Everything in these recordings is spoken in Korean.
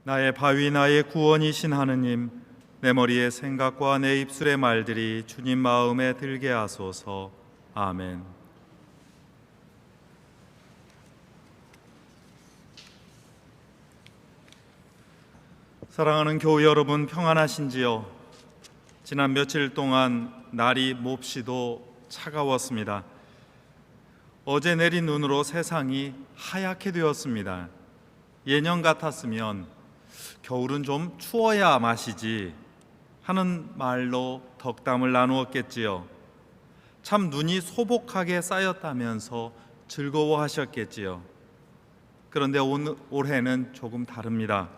나의 바위 나의 구원이신 하느님, 내 머리의 생각과 내 입술의 말들이 주님 마음에 들게 하소서. 아멘. 사랑하는 교우 여러분, 평안하신지요? 지난 며칠 동안 날이 몹시도 차가웠습니다. 어제 내린 눈으로 세상이 하얗게 되었습니다. 예년 같았으면 겨울은 좀 추워야 마시지 하는 말로 덕담을 나누었겠지요. 참 눈이 소복하게 쌓였다면서 즐거워하셨겠지요. 그런데 올해는 조금 다릅니다.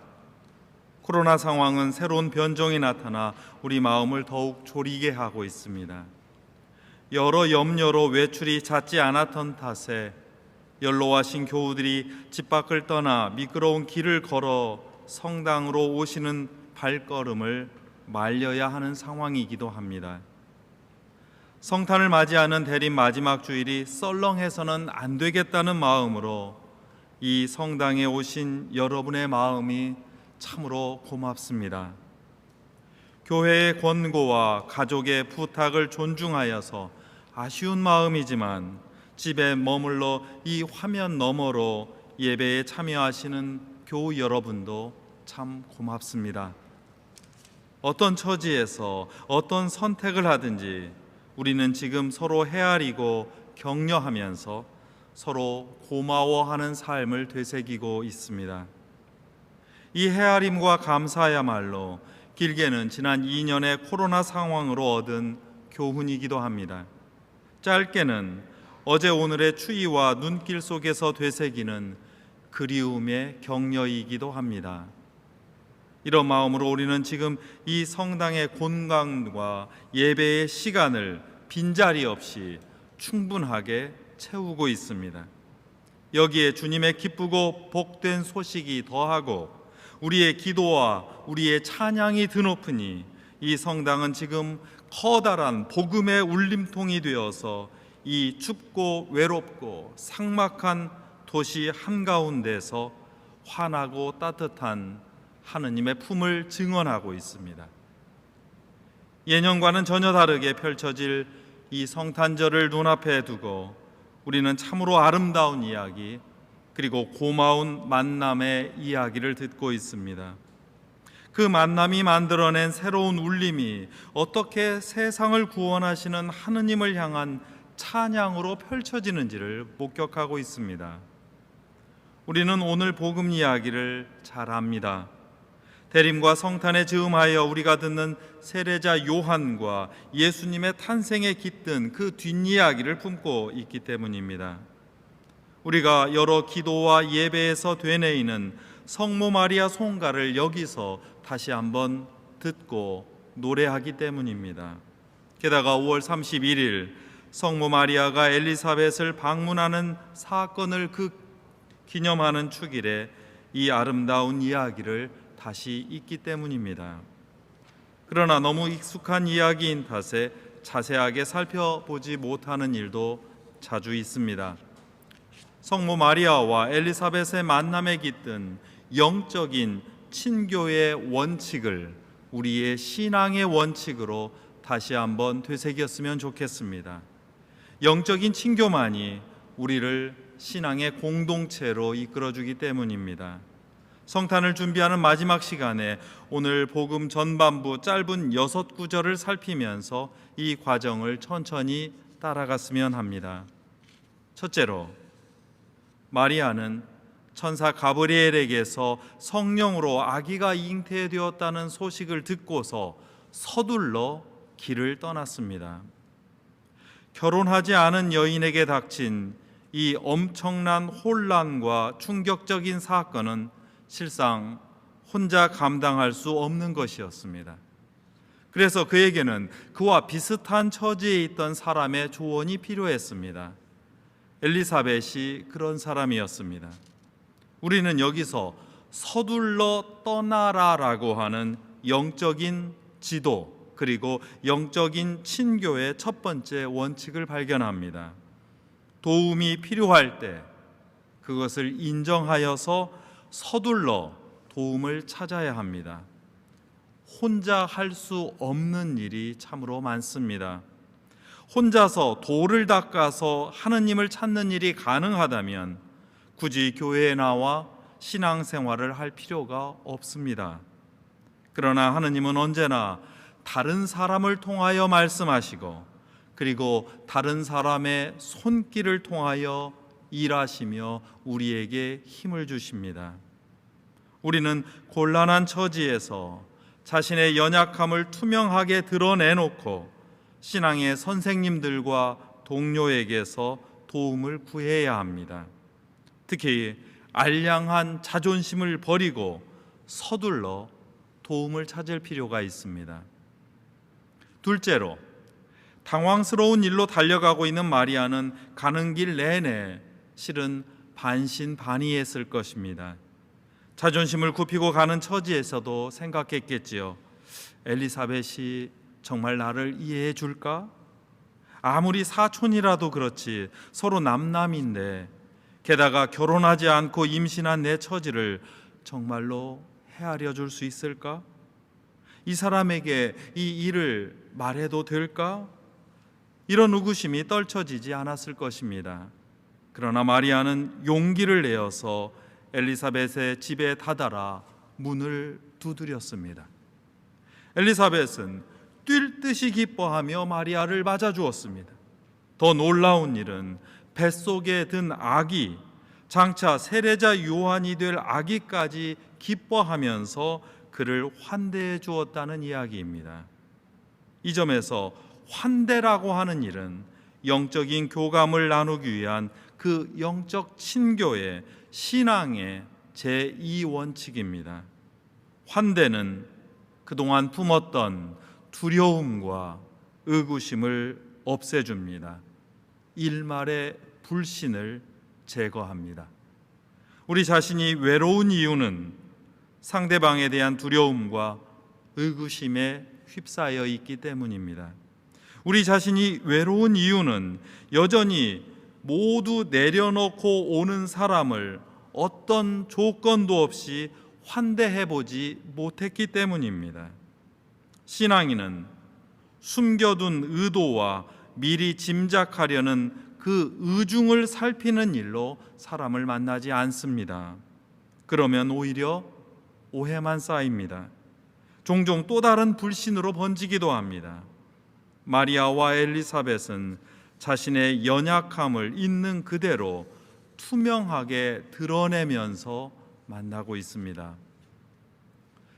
코로나 상황은 새로운 변종이 나타나 우리 마음을 더욱 졸이게 하고 있습니다. 여러 염려로 외출이 잦지 않았던 탓에 연로하신 교우들이 집 밖을 떠나 미끄러운 길을 걸어 성당으로 오시는 발걸음을 말려야 하는 상황이기도 합니다. 성탄을 맞이하는 대림 마지막 주일이 썰렁해서는 안 되겠다는 마음으로 이 성당에 오신 여러분의 마음이 참으로 고맙습니다. 교회의 권고와 가족의 부탁을 존중하여서 아쉬운 마음이지만 집에 머물러 이 화면 너머로 예배에 참여하시는 교우 여러분도 참 고맙습니다. 어떤 처지에서 어떤 선택을 하든지 우리는 지금 서로 헤아리고 격려하면서 서로 고마워하는 삶을 되새기고 있습니다. 이 헤아림과 감사야말로 길게는 지난 2년의 코로나 상황으로 얻은 교훈이기도 합니다. 짧게는 어제 오늘의 추위와 눈길 속에서 되새기는 그리움의 격려이기도 합니다. 이런 마음으로 우리는 지금 이 성당의 공간과 예배의 시간을 빈자리 없이 충분하게 채우고 있습니다. 여기에 주님의 기쁘고 복된 소식이 더하고 우리의 기도와 우리의 찬양이 드높으니 이 성당은 지금 커다란 복음의 울림통이 되어서 이 춥고 외롭고 삭막한 도시 한가운데서 환하고 따뜻한 하느님의 품을 증언하고 있습니다. 예년과는 전혀 다르게 펼쳐질 이 성탄절을 눈앞에 두고 우리는 참으로 아름다운 이야기 그리고 고마운 만남의 이야기를 듣고 있습니다. 그 만남이 만들어낸 새로운 울림이 어떻게 세상을 구원하시는 하느님을 향한 찬양으로 펼쳐지는지를 목격하고 있습니다. 우리는 오늘 복음 이야기를 잘 압니다. 대림과 성탄에 즈음하여 우리가 듣는 세례자 요한과 예수님의 탄생에 깃든 그 뒷이야기를 품고 있기 때문입니다. 우리가 여러 기도와 예배에서 되뇌이는 성모 마리아 송가를 여기서 다시 한번 듣고 노래하기 때문입니다. 게다가 5월 31일 성모 마리아가 엘리사벳을 방문하는 사건을 기념하는 축일에 이 아름다운 이야기를 다시 읽기 때문입니다. 그러나 너무 익숙한 이야기인 탓에 자세하게 살펴보지 못하는 일도 자주 있습니다. 성모 마리아와 엘리사벳의 만남에 깃든 영적인 친교의 원칙을 우리의 신앙의 원칙으로 다시 한번 되새겼으면 좋겠습니다. 영적인 친교만이 우리를 신앙의 공동체로 이끌어주기 때문입니다. 성탄을 준비하는 마지막 시간에 오늘 복음 전반부 짧은 6구절을 살피면서 이 과정을 천천히 따라갔으면 합니다. 첫째로, 마리아는 천사 가브리엘에게서 성령으로 아기가 잉태되었다는 소식을 듣고서 서둘러 길을 떠났습니다. 결혼하지 않은 여인에게 닥친 이 엄청난 혼란과 충격적인 사건은 실상 혼자 감당할 수 없는 것이었습니다. 그래서 그에게는 그와 비슷한 처지에 있던 사람의 조언이 필요했습니다. 엘리사벳이 그런 사람이었습니다. 우리는 여기서 서둘러 떠나라라고 하는 영적인 지도 그리고 영적인 친교의 첫 번째 원칙을 발견합니다. 도움이 필요할 때 그것을 인정하여서 서둘러 도움을 찾아야 합니다. 혼자 할 수 없는 일이 참으로 많습니다. 혼자서 돌을 닦아서 하느님을 찾는 일이 가능하다면 굳이 교회에 나와 신앙생활을 할 필요가 없습니다. 그러나 하느님은 언제나 다른 사람을 통하여 말씀하시고 그리고 다른 사람의 손길을 통하여 일하시며 우리에게 힘을 주십니다. 우리는 곤란한 처지에서 자신의 연약함을 투명하게 드러내놓고 신앙의 선생님들과 동료에게서 도움을 구해야 합니다. 특히 알량한 자존심을 버리고 서둘러 도움을 찾을 필요가 있습니다. 둘째로, 당황스러운 일로 달려가고 있는 마리아는 가는 길 내내 실은 반신반의했을 것입니다. 자존심을 굽히고 가는 처지에서도 생각했겠지요. 엘리사벳이 정말 나를 이해해 줄까? 아무리 사촌이라도 그렇지 서로 남남인데 게다가 결혼하지 않고 임신한 내 처지를 정말로 헤아려 줄 수 있을까? 이 사람에게 이 일을 말해도 될까? 이런 의구심이 떨쳐지지 않았을 것입니다. 그러나 마리아는 용기를 내어서 엘리사벳의 집에 다다라 문을 두드렸습니다. 엘리사벳은 뛸 듯이 기뻐하며 마리아를 맞아주었습니다. 더 놀라운 일은 뱃속에 든 아기, 장차 세례자 요한이 될 아기까지 기뻐하면서 그를 환대해 주었다는 이야기입니다. 이 점에서 환대라고 하는 일은 영적인 교감을 나누기 위한 그 영적 친교의 신앙의 제2원칙입니다. 환대는 그동안 품었던 두려움과 의구심을 없애줍니다. 일말의 불신을 제거합니다. 우리 자신이 외로운 이유는 상대방에 대한 두려움과 의구심에 휩싸여 있기 때문입니다. 우리 자신이 외로운 이유는 여전히 모두 내려놓고 오는 사람을 어떤 조건도 없이 환대해보지 못했기 때문입니다. 신앙인은 숨겨둔 의도와 미리 짐작하려는 그 의중을 살피는 일로 사람을 만나지 않습니다. 그러면 오히려 오해만 쌓입니다. 종종 또 다른 불신으로 번지기도 합니다. 마리아와 엘리사벳은 자신의 연약함을 있는 그대로 투명하게 드러내면서 만나고 있습니다.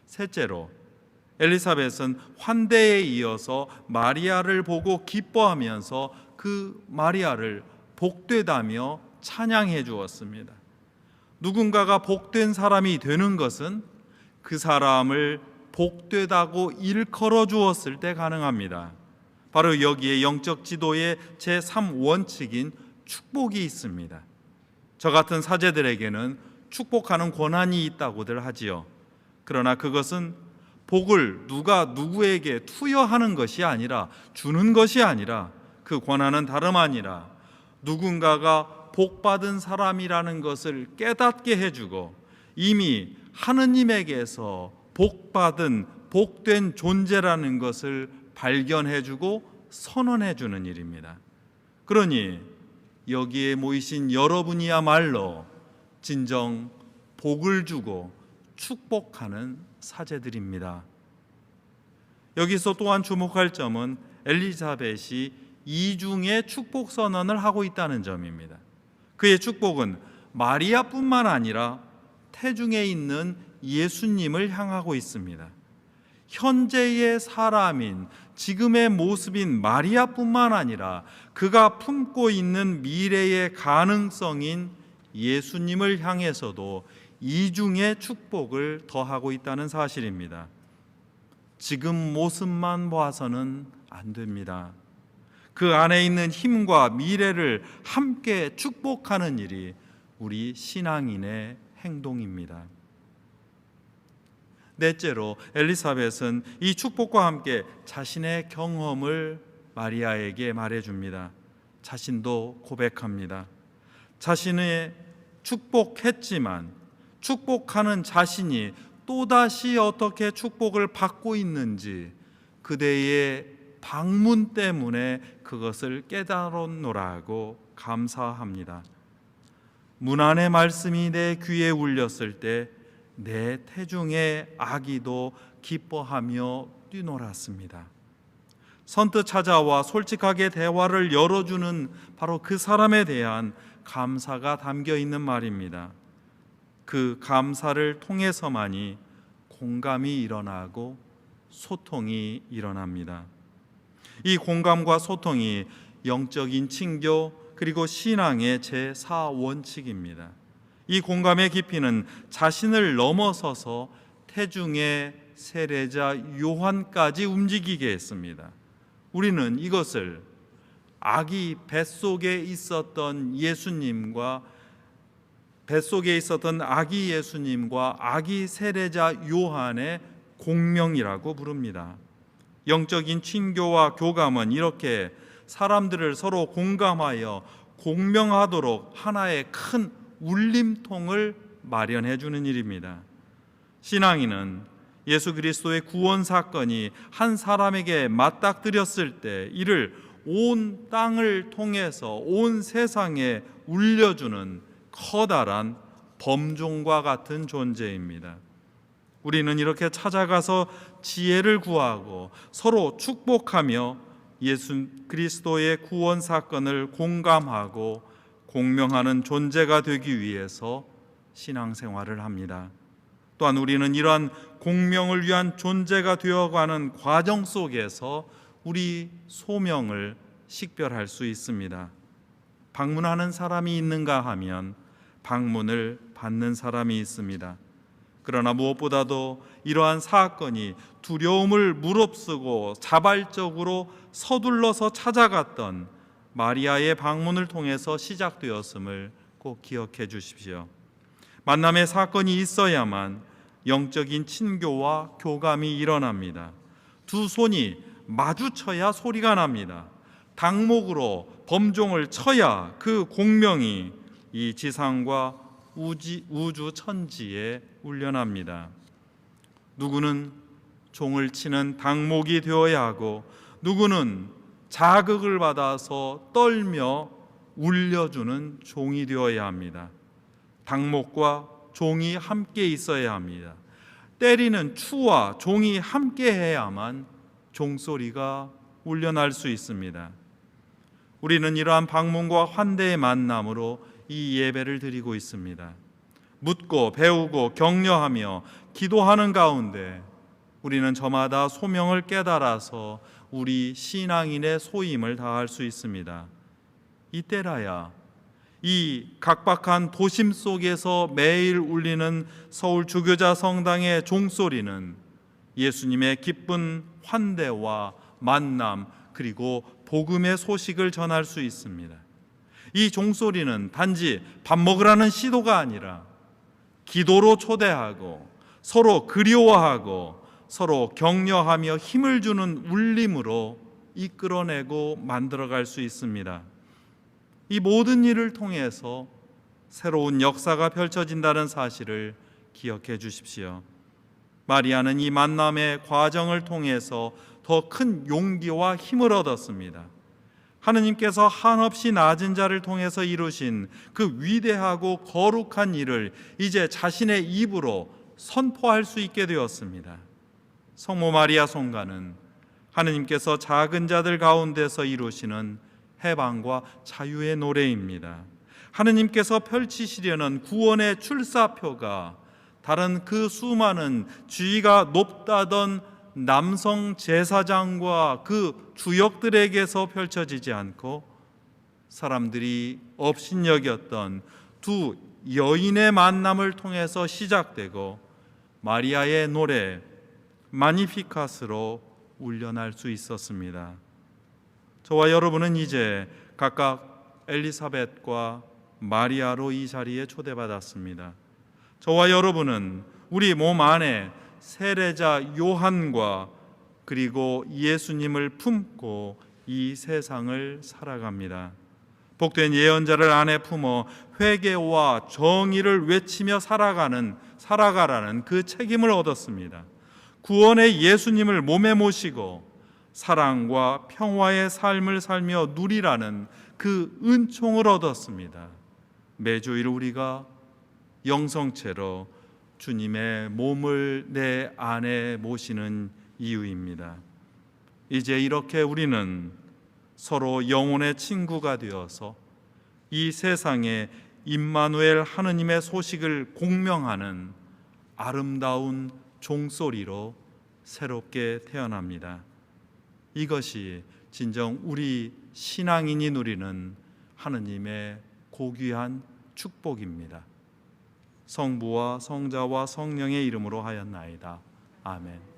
셋째로, 엘리사벳은 환대에 이어서 마리아를 보고 기뻐하면서 그 마리아를 복되다며 찬양해 주었습니다. 누군가가 복된 사람이 되는 것은 그 사람을 복되다고 일컬어 주었을 때 가능합니다. 바로 여기에 영적 지도의 제3원칙인 축복이 있습니다. 저 같은 사제들에게는 축복하는 권한이 있다고들 하지요. 그러나 그것은 복을 누가 누구에게 투여하는 것이 아니라, 주는 것이 아니라, 그 권한은 다름 아니라 누군가가 복받은 사람이라는 것을 깨닫게 해주고 이미 하느님에게서 복받은 복된 존재라는 것을 발견해주고 선언해주는 일입니다. 그러니 여기에 모이신 여러분이야말로 진정 복을 주고 축복하는 사제들입니다. 여기서 또한 주목할 점은 엘리사벳이 이중의 축복 선언을 하고 있다는 점입니다. 그의 축복은 마리아뿐만 아니라 태중에 있는 예수님을 향하고 있습니다. 현재의 사람인 지금의 모습인 마리아뿐만 아니라 그가 품고 있는 미래의 가능성인 예수님을 향해서도 이중의 축복을 더하고 있다는 사실입니다. 지금 모습만 봐서는 안 됩니다. 그 안에 있는 힘과 미래를 함께 축복하는 일이 우리 신앙인의 행동입니다. 넷째로, 엘리사벳은 이 축복과 함께 자신의 경험을 마리아에게 말해줍니다. 자신도 고백합니다. 자신의 축복했지만 축복하는 자신이 또다시 어떻게 축복을 받고 있는지 그대의 방문 때문에 그것을 깨달았노라고 감사합니다. 문안의 말씀이 내 귀에 울렸을 때 내 태중의 아기도 기뻐하며 뛰놀았습니다. 선뜻 찾아와 솔직하게 대화를 열어주는 바로 그 사람에 대한 감사가 담겨 있는 말입니다. 그 감사를 통해서만이 공감이 일어나고 소통이 일어납니다. 이 공감과 소통이 영적인 친교 그리고 신앙의 제4원칙입니다. 이 공감의 깊이는 자신을 넘어서서 태중의 세례자 요한까지 움직이게 했습니다. 우리는 이것을 아기 뱃속에 있었던 아기 예수님과 아기 세례자 요한의 공명이라고 부릅니다. 영적인 친교와 교감은 이렇게 사람들을 서로 공감하여 공명하도록 하나의 큰 울림통을 마련해 주는 일입니다. 신앙인은 예수 그리스도의 구원 사건이 한 사람에게 맞닥뜨렸을 때 이를 온 땅을 통해서 온 세상에 울려주는 커다란 범종과 같은 존재입니다. 우리는 이렇게 찾아가서 지혜를 구하고 서로 축복하며 예수 그리스도의 구원 사건을 공감하고 공명하는 존재가 되기 위해서 신앙생활을 합니다. 또한 우리는 이러한 공명을 위한 존재가 되어가는 과정 속에서 우리 소명을 식별할 수 있습니다. 방문하는 사람이 있는가 하면 방문을 받는 사람이 있습니다. 그러나 무엇보다도 이러한 사건이 두려움을 무릅쓰고 자발적으로 서둘러서 찾아갔던 마리아의 방문을 통해서 시작되었음을 꼭 기억해 주십시오. 만남의 사건이 있어야만 영적인 친교와 교감이 일어납니다. 두 손이 마주쳐야 소리가 납니다. 닭목으로 범종을 쳐야 그 공명이 이 지상과 우주 천지에 울려납니다. 누구는 종을 치는 닭목이 되어야 하고 누구는 자극을 받아서 떨며 울려주는 종이 되어야 합니다. 닭목과 종이 함께 있어야 합니다. 때리는 추와 종이 함께 해야만 종소리가 울려날 수 있습니다. 우리는 이러한 방문과 환대의 만남으로 이 예배를 드리고 있습니다. 묻고 배우고 격려하며 기도하는 가운데 우리는 저마다 소명을 깨달아서 우리 신앙인의 소임을 다할 수 있습니다. 이때라야 이 각박한 도심 속에서 매일 울리는 서울 주교자 성당의 종소리는 예수님의 기쁜 환대와 만남 그리고 복음의 소식을 전할 수 있습니다. 이 종소리는 단지 밥 먹으라는 시도가 아니라 기도로 초대하고 서로 그리워하고 서로 격려하며 힘을 주는 울림으로 이끌어내고 만들어갈 수 있습니다. 이 모든 일을 통해서 새로운 역사가 펼쳐진다는 사실을 기억해 주십시오. 마리아는 이 만남의 과정을 통해서 더 큰 용기와 힘을 얻었습니다. 하느님께서 한없이 낮은 자를 통해서 이루신 그 위대하고 거룩한 일을 이제 자신의 입으로 선포할 수 있게 되었습니다. 성모 마리아 송가는 하느님께서 작은 자들 가운데서 이루시는 해방과 자유의 노래입니다. 하느님께서 펼치시려는 구원의 출사표가 다른 그 수많은 지위가 높다던 남성 제사장과 그 주역들에게서 펼쳐지지 않고 사람들이 업신여겼던 두 여인의 만남을 통해서 시작되고 마리아의 노래 마니피카스로 울려날 수 있었습니다. 저와 여러분은 이제 각각 엘리사벳과 마리아로 이 자리에 초대받았습니다. 저와 여러분은 우리 몸 안에 세례자 요한과 그리고 예수님을 품고 이 세상을 살아갑니다. 복된 예언자를 안에 품어 회개와 정의를 외치며 살아가라는 그 책임을 얻었습니다. 구원의 예수님을 몸에 모시고 사랑과 평화의 삶을 살며 누리라는 그 은총을 얻었습니다. 매주일 우리가 영성체로 주님의 몸을 내 안에 모시는 이유입니다. 이제 이렇게 우리는 서로 영혼의 친구가 되어서 이 세상에 임마누엘 하느님의 소식을 공명하는 아름다운 종소리로 새롭게 태어납니다. 이것이 진정 우리 신앙인이 누리는 하느님의 고귀한 축복입니다. 성부와 성자와 성령의 이름으로 하였나이다. 아멘.